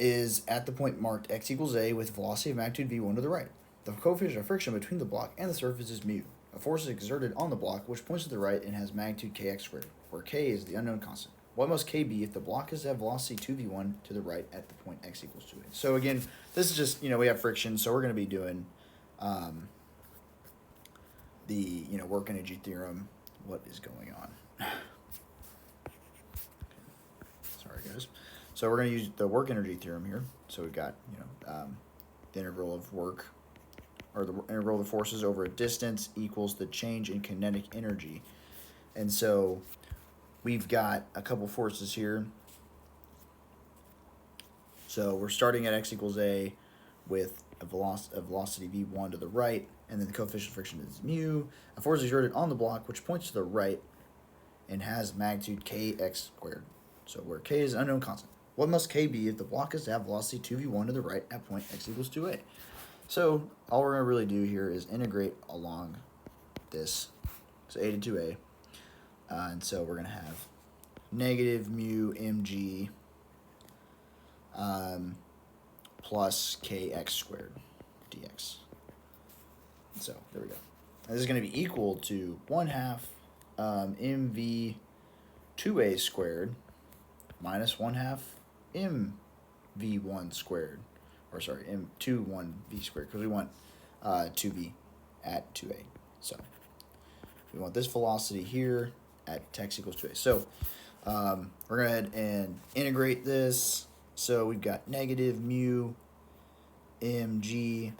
is at the point marked x equals a with velocity of magnitude v1 to the right. The coefficient of friction between the block and the surface is mu. A force is exerted on the block which points to the right and has magnitude kx squared, where k is the unknown constant. What must k be if the block is to have velocity 2v1 to the right at the point x equals 2a? So again, this is just, we have friction, so we're going to be doing the, work energy theorem. What is going on? Sorry, guys. So we're going to use the work energy theorem here. So we've got, the integral of work, or the integral of the forces over a distance equals the change in kinetic energy. And so we've got a couple forces here. So we're starting at x equals a with a velocity v1 to the right, and then the coefficient of friction is mu. A force is exerted on the block which points to the right and has magnitude kx squared. So where k is an unknown constant. What must k be if the block is to have velocity 2v1 to the right at point x equals 2a? So all we're going to really do here is integrate along this. So a to 2a. And so we're going to have negative mu mg plus kx squared dx. So there we go. And this is going to be equal to 1/2 mv 2a squared minus 1/2 mv1 squared, or sorry, m21v squared, because we want 2v at 2a. So we want this velocity here at x equals 2a. So we're going to go ahead and integrate this. So we've got negative mu mg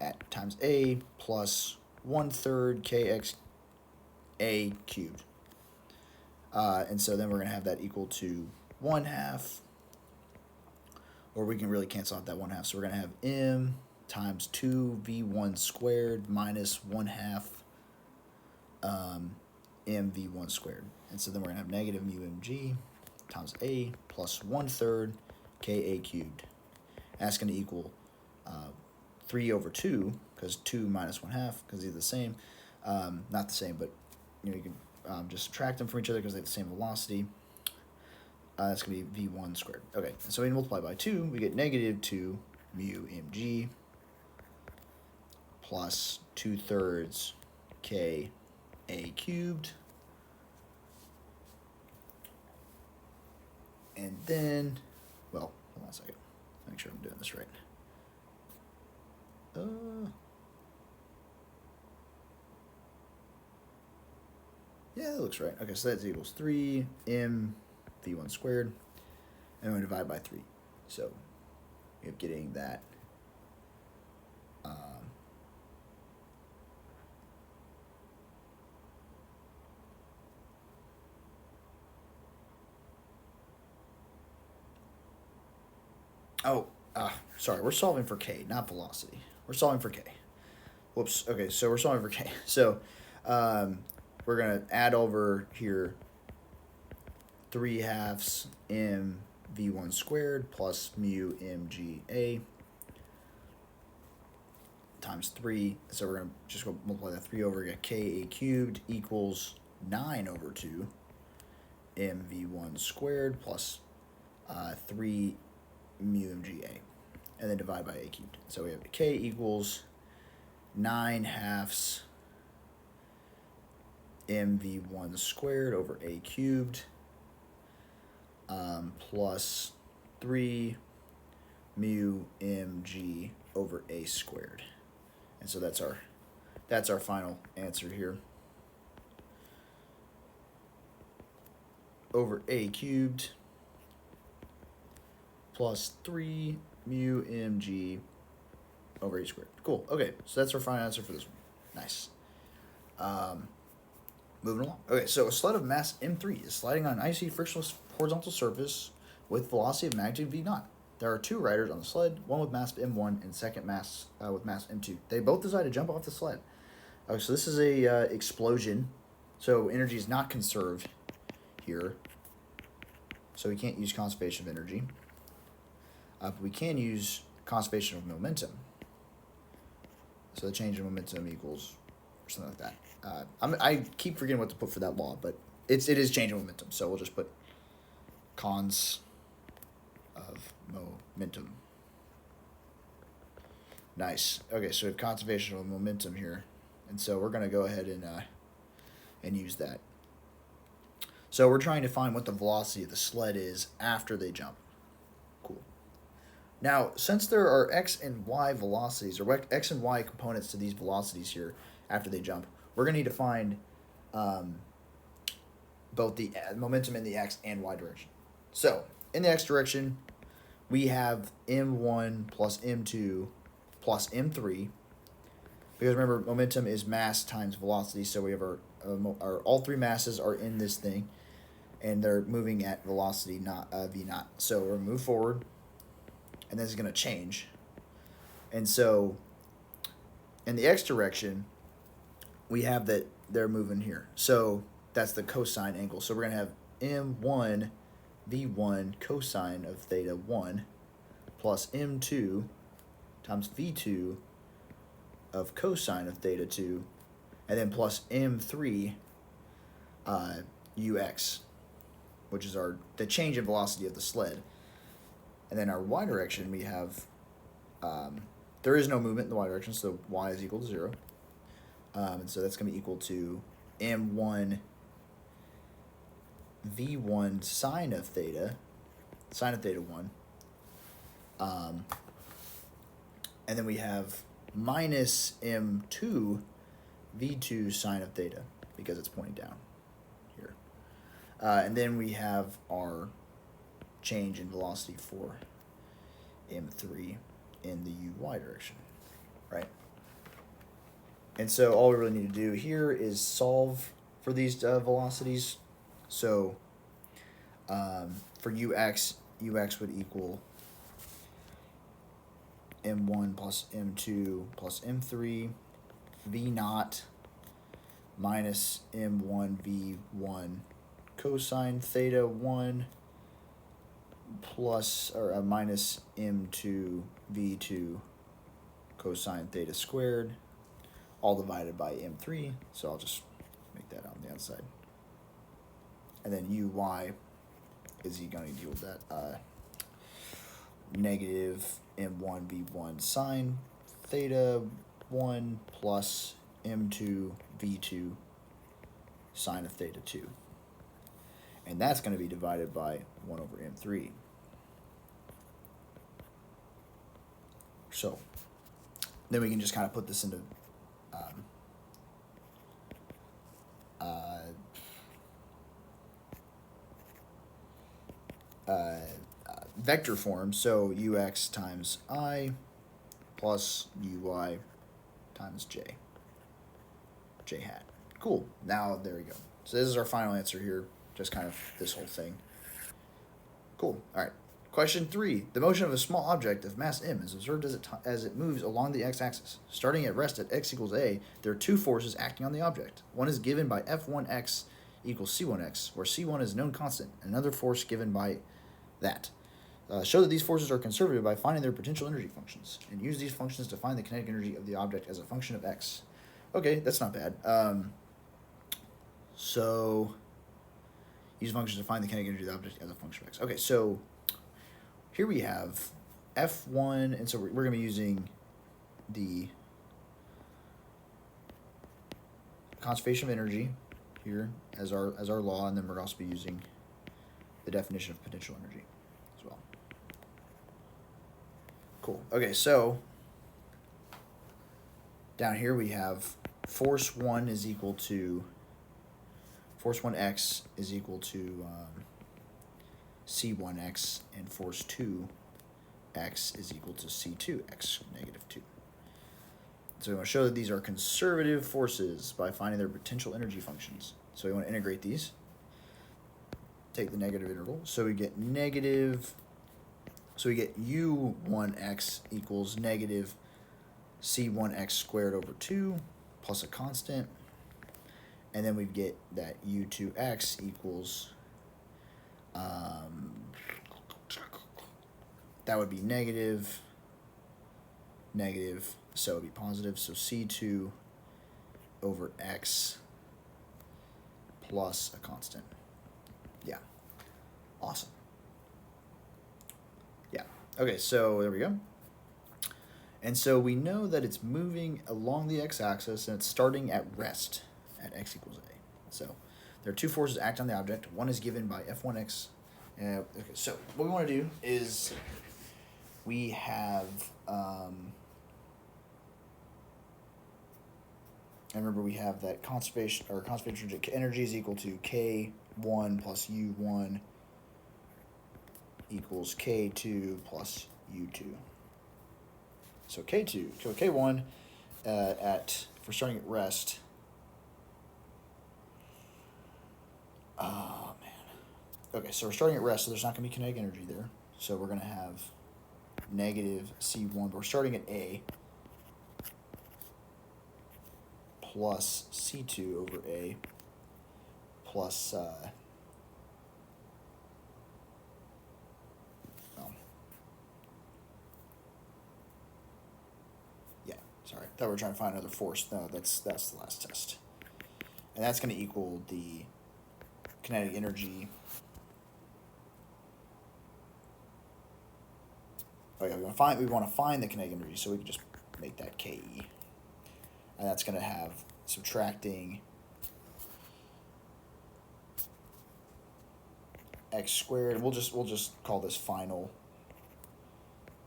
at times a plus 1/3 kx a cubed. And so then we're going to have that equal to 1/2, or we can really cancel out that 1/2. So we're going to have m times 2v1 squared minus 1/2 mv1 squared. And so then we're going to have negative mu mg times a plus 1/3 ka cubed. And that's going to equal 3/2, because 2 minus 1/2, because they're the same. Not the same, but you can just subtract them from each other because they have the same velocity. That's going to be v1 squared. Okay, so we multiply by 2, we get negative 2 mu mg plus 2/3 k a cubed. And then, well, hold on a second. Make sure I'm doing this right. Yeah, that looks right. Okay, so that equals 3 m v1 squared, and we divide by 3. So you're getting that sorry, we're solving for k, not velocity. We're solving for k. Whoops. Okay, so we're solving for k. So we're going to add over here 3/2 m v1 squared plus mu mga times 3. So we're going to just go multiply that 3 over, get ka cubed equals 9/2 m v1 squared plus 3 mu mga, and then divide by a cubed. So we have k equals 9/2 mv1 squared over a cubed plus 3 mu mg over a squared. And so that's our final answer here. Over a cubed plus 3 mu mg over a squared. Cool. Okay, so that's our final answer for this one. Nice. Moving along. Okay, so a sled of mass m3 is sliding on an icy frictionless horizontal surface with velocity of magnitude v0. There are 2 riders on the sled, one with mass m1 and second mass with mass m2. They both decide to jump off the sled. Okay, so this is a explosion, so energy is not conserved here. So we can't use conservation of energy. But we can use conservation of momentum. So the change in momentum equals something like that. I keep forgetting what to put for that law, but it is change in momentum. So we'll just put cons of momentum. Nice. Okay, so we have conservation of momentum here. And so we're going to go ahead and use that. So we're trying to find what the velocity of the sled is after they jump. Cool. Now, since there are x and y velocities, or x and y components to these velocities here after they jump, we're going to need to find both the momentum in the x and y direction. So, in the x direction, we have m1 plus m2 plus m3. Because remember, momentum is mass times velocity, so we have our all three masses are in this thing, and they're moving at velocity not v naught. So we're going to move forward, and this is going to change. And so, in the x direction, we have that they're moving here. So that's the cosine angle. So we're going to have m1 v1 cosine of theta 1 plus m2 times v2 of cosine of theta 2, and then plus m3 ux, which is the change in velocity of the sled. And then our y direction, we have, there is no movement in the y direction, so y is equal to 0. And so that's going to be equal to m1 v1 sine of theta 1. And then we have minus m2 v2 sine of theta, because it's pointing down here. And then we have our change in velocity for m3 in the uy direction, right? And so all we really need to do here is solve for these velocities. So for ux would equal m1 plus m2 plus m3 v naught minus m1 v1 cosine theta 1 plus minus m2 v2 cosine theta squared, all divided by m3. So I'll just make that on the outside. And then uy is going to deal with that negative m1 v1 sine theta 1 plus m2 v2 sine of theta 2. And that's going to be divided by 1 over m3. So then we can just kind of put this into vector form. So ux times I plus uy times j hat. Cool. Now there we go. So this is our final answer here. Just kind of this whole thing. Cool. All right. Question 3. The motion of a small object of mass m is observed as it moves along the x-axis. Starting at rest at x equals a, there are two forces acting on the object. One is given by F1x equals C1x, where C1 is a known constant, and another force given by that. Show that these forces are conservative by finding their potential energy functions, and use these functions to find the kinetic energy of the object as a function of x. Okay, that's not bad. So use functions to find the kinetic energy of the object as a function of x. Okay, so here we have F1, and so we're going to be using the conservation of energy here as our law, and then we're also be using the definition of potential energy as well. Cool. Okay, so down here we have force 1 is equal to force 1x is equal to C1x, and force 2x is equal to C2x negative 2. So we want to show that these are conservative forces by finding their potential energy functions. So we want to integrate these. Take the negative integral. So we get negative, so we get u1x equals negative c1x squared over 2 plus a constant. And then we get that u2x equals, that would be negative, so it would be positive. So c2 over x plus a constant. Yeah. Awesome. Yeah. Okay, so there we go. And so we know that it's moving along the x-axis and it's starting at rest at x equals a. So there are two forces act on the object. One is given by F1x. Okay, so what we want to do is we have, and remember we have that conservation energy is equal to K1 plus U1 equals K2 plus U2. So K2, so K1 if we're starting at rest. Oh, man. Okay, so we're starting at rest, so there's not going to be kinetic energy there. So we're going to have negative C1, but we're starting at A plus C2 over A plus, sorry, thought we were trying to find another force. No, that's the last test. And that's going to equal the kinetic energy. Oh yeah, we want to find the kinetic energy, so we can just make that Ke. And that's going to have subtracting x squared. We'll just call this final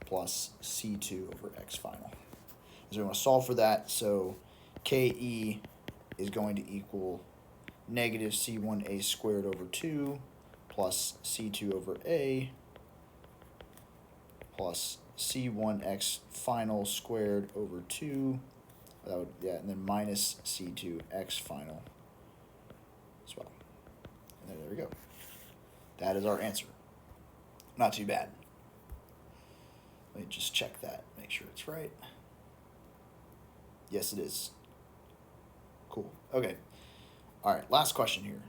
plus C2 over x final. So we want to solve for that. So Ke is going to equal negative C1a squared over 2 plus C2 over a plus C1x final squared over 2. That would, and then minus C2x final as well. And there we go. That is our answer. Not too bad. Let me just check that, make sure it's right. Yes, it is. Cool. Okay. All right, last question here.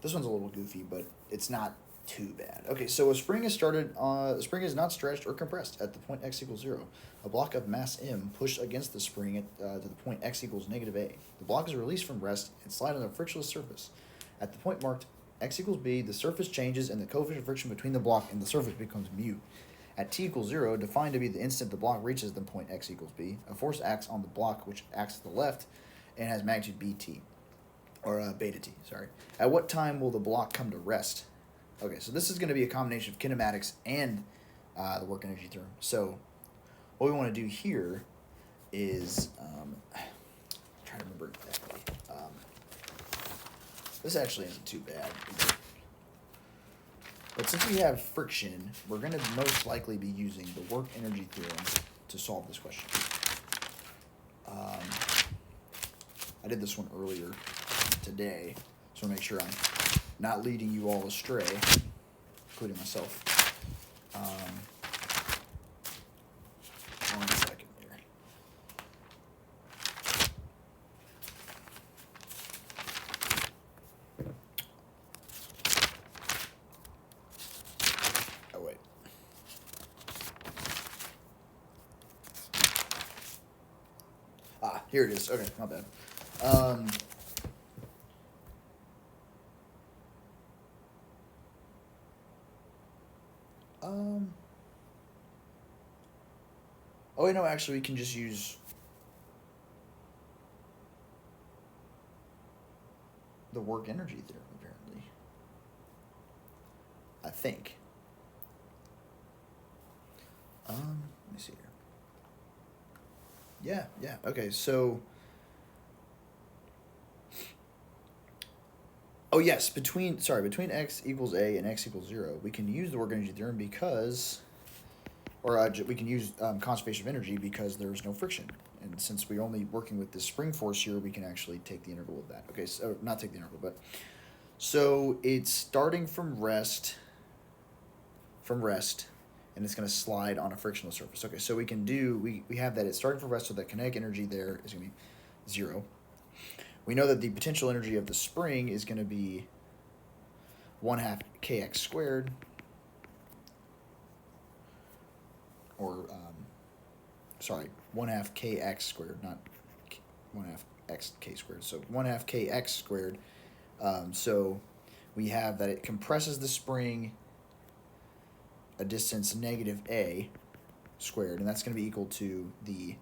This one's a little goofy, but it's not too bad. Okay, so a spring is started. The spring is not stretched or compressed at the point x equals 0. A block of mass m pushed against the spring at to the point x equals negative a. The block is released from rest and slide on a frictionless surface. At the point marked x equals b, the surface changes and the coefficient of friction between the block and the surface becomes mu. At t equals 0, defined to be the instant the block reaches the point x equals b, a force acts on the block which acts to the left and has magnitude bt, or beta t, sorry. At what time will the block come to rest? Okay, so this is going to be a combination of kinematics and the work energy theorem. So what we want to do here is, I'm trying to remember exactly. This actually isn't too bad. But since we have friction, we're going to most likely be using the work energy theorem to solve this question. I did this one earlier today, so I want to make sure I'm not leading you all astray, including myself. 1 second here. Oh, wait. Here it is. Okay, not bad. Oh, wait, no, actually, we can just use the work energy theorem, apparently. I think. Let me see here. Yeah, okay, so... Oh, yes, between x equals a and x equals 0, we can use the work energy theorem because... Or we can use conservation of energy because there's no friction. And since we're only working with this spring force here, we can actually take the integral of that. Okay, so not take the integral, but... So it's starting from rest, and it's going to slide on a frictional surface. Okay, so we can do... We have that it's starting from rest, so the kinetic energy there is going to be 0. We know that the potential energy of the spring is going to be 1/2 kx squared, or 1/2 kx squared, not 1/2 x k squared. So 1/2 kx squared. So we have that it compresses the spring a distance negative a squared, and that's going to be equal to the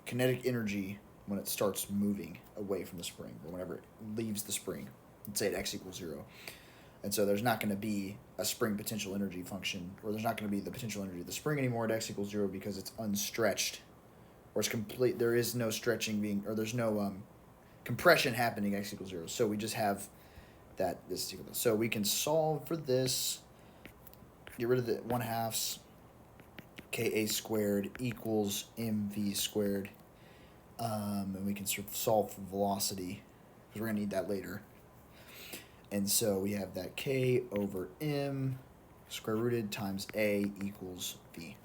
kinetic energy when it starts moving away from the spring, or whenever it leaves the spring. Let's say at x equals 0. And so there's not going to be a spring potential energy function, or there's not going to be the potential energy of the spring anymore at x equals 0 because it's unstretched, or it's complete. There is no stretching being, or there's no compression happening at x equals 0. So we just have that this is equal to. So we can solve for this, get rid of the 1/2 ka squared equals mv squared. And we can sort of solve for velocity, because we're going to need that later. And so we have that k over m square rooted times a equals v.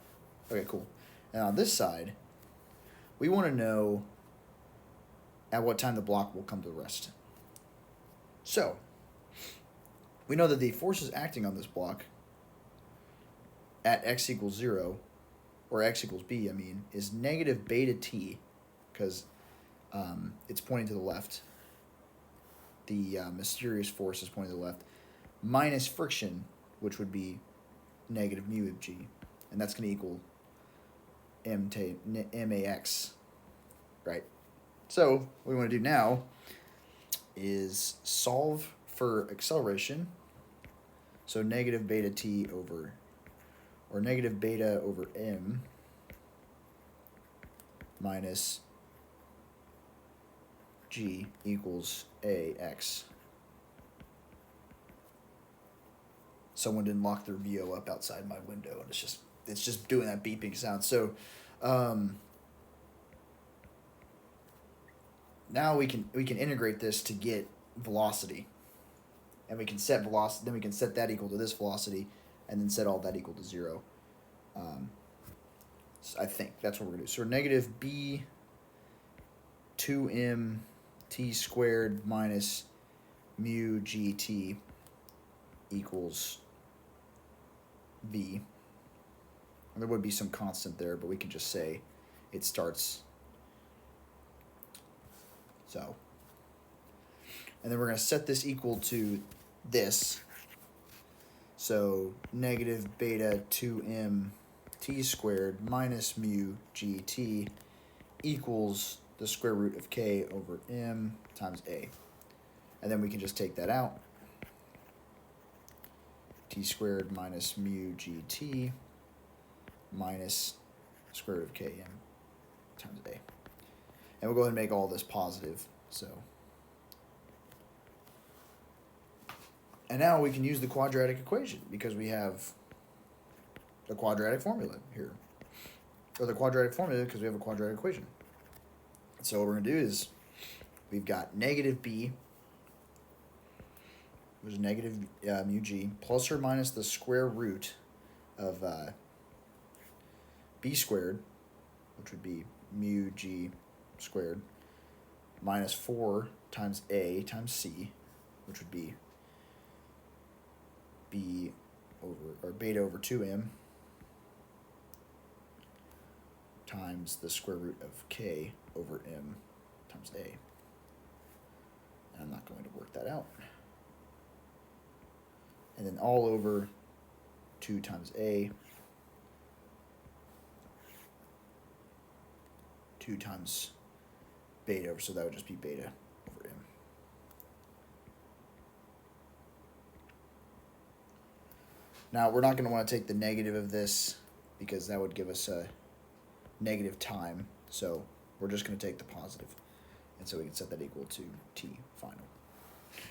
Okay, cool. And on this side, we want to know at what time the block will come to rest. So we know that the forces acting on this block at x equals 0, or x equals b, I mean, is negative beta t, because it's pointing to the left. The mysterious force is pointing to the left, minus friction, which would be negative mu of g, and that's going to equal max, right? So what we want to do now is solve for acceleration. So negative beta t over, or negative beta over m minus g equals ax. Someone didn't lock their VO up outside my window, and it's just doing that beeping sound. So now we can integrate this to get velocity, and we can set velocity. Then we can set that equal to this velocity, and then set all that equal to 0. So I think that's what we're gonna do. So we're negative b 2m t squared minus mu gt equals v. And there would be some constant there, but we can just say it starts so. And then we're going to set this equal to this. So negative beta 2m t squared minus mu gt equals the square root of k over m times a. And then we can just take that out. T squared minus mu gt minus square root of km times a. And we'll go ahead and make all this positive. So, and now we can use the quadratic equation, because we have the quadratic formula here. Or the quadratic formula because we have a quadratic equation. So what we're going to do is, we've got negative b, which is negative mu g, plus or minus the square root of b squared, which would be mu g squared, minus 4 times a times c, which would be b over, or beta over 2m, times the square root of k over m times a. And I'm not going to work that out. And then all over 2 times a, 2 times beta over, so that would just be beta over m. Now we're not going to want to take the negative of this, because that would give us a negative time. So we're just going to take the positive. And so we can set that equal to t final.